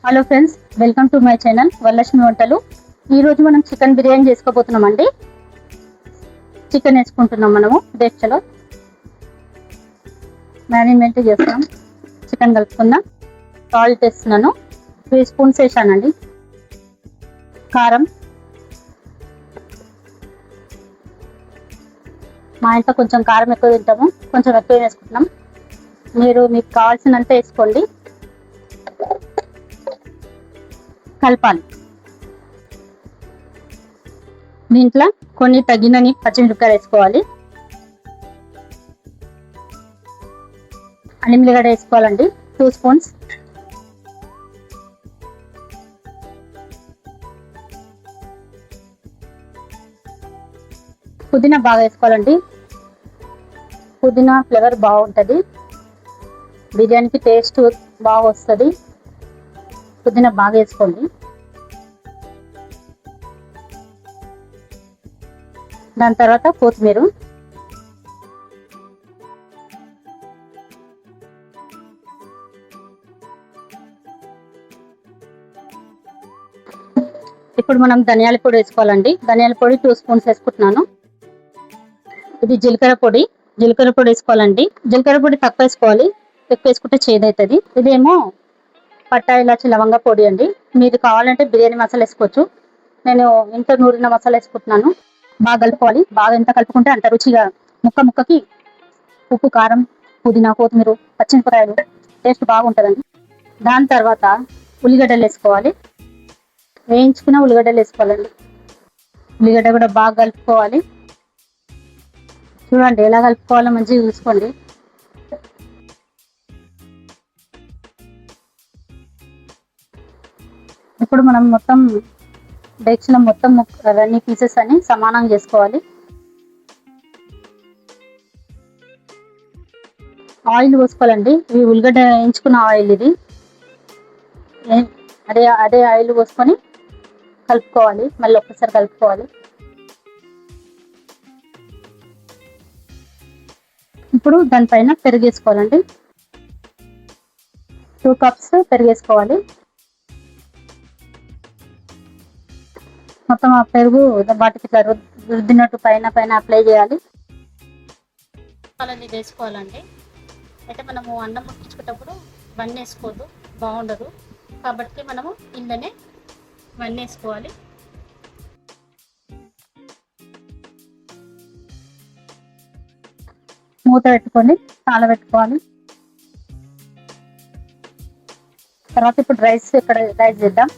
Hello friends, welcome to my channel Varalakshmi వంటలు. ఈరోజు మనం చికెన్ బిర్యానీ చేసుకోబోతున్నామండి. చికెన్ వేసుకుంటున్నాం మనము డేక్షలో మ్యారినేట్ చేస్తాం. చికెన్ కలుపుకుందాం. సాల్ట్ వేస్తున్నాను, 3 స్పూన్స్ వేసానండి. కారం, మా ఇంట్లో కొంచెం కారం ఎక్కువ తింటాము, కొంచెం ఎక్కువ వేసుకుంటున్నాం. మీకు కావాల్సినంత వేసుకోండి. కలపాలి. దీంట్లో కొన్ని తగినని పచ్చిమిరపకాయలు వేసుకోవాలి. అల్లిమిల్లిగడ్డ వేసుకోవాలండి, 2 స్పూన్స్. పుదీనా బాగా వేసుకోవాలండి. పుదీనా ఫ్లేవర్ బాగుంటుంది, బిర్యానీకి టేస్ట్ బాగా వస్తుంది. పుదీనా బాగా వేసుకోండి. దాని తర్వాత కొత్తిమీర, ఇప్పుడు మనం ధనియాల పొడి వేసుకోవాలండి. ధనియాల పొడి 2 స్పూన్స్ వేసుకుంటున్నాను. ఇది జీలకర్ర పొడి వేసుకోవాలండి. జీలకర్ర పొడి తక్కువ వేసుకోవాలి, ఎక్కువ వేసుకుంటే చేదవుతుంది. ఇదేమో పట్టా ఇలాచి లవంగ పొడి అండి. మీరు కావాలంటే బిర్యానీ మసాలా వేసుకోవచ్చు. నేను ఇంట్లో నూరిన మసాలా వేసుకుంటున్నాను. బాగా కలుపుకోవాలి. బాగా ఎంత కలుపుకుంటే అంత రుచిగా ముక్కకి ఉప్పు, కారం, పుదీనా, కొత్తిమీర, పచ్చిమిరపకాయలు టేస్ట్ బాగుంటుందండి. దాని తర్వాత ఉల్లిగడ్డలు వేసుకోవాలి. వేయించుకున్న ఉల్లిగడ్డలు వేసుకోవాలండి. ఉల్లిగడ్డ కూడా బాగా కలుపుకోవాలి. చూడండి ఎలా కలుపుకోవాలో మంచిగా చూసుకోండి. ఇప్పుడు మనం మొత్తం డెక్షలో మొత్తం అవన్నీ పీసెస్ అన్ని సమానంగా చేసుకోవాలి. ఆయిల్ పోసుకోవాలండి. ఈ ఉల్లిగడ్డ వేయించుకున్న ఆయిల్ ఇది. అదే ఆయిల్ పోసుకొని కలుపుకోవాలి. మళ్ళీ ఒక్కసారి కలుపుకోవాలి. ఇప్పుడు దానిపైన పెరుగు వేసుకోవాలండి. 2 కప్స్ పెరుగు వేసుకోవాలి. మొత్తం ఆ పెరుగు వాటికి ఇట్లా రుద్దినట్టు పైన అప్లై చేయాలి. అలానే వేసుకోవాలండి. అయితే మనము అన్నం ఉడికించుకునేటప్పుడు ఇవన్నీ వేసుకోవద్దు, బాగుండదు. కాబట్టి మనము ఇందనే ఇవన్నీ వేసుకోవాలి. మూత పెట్టుకొని పెట్టుకోవాలి. తర్వాత ఇప్పుడు రైస్ చేద్దాం.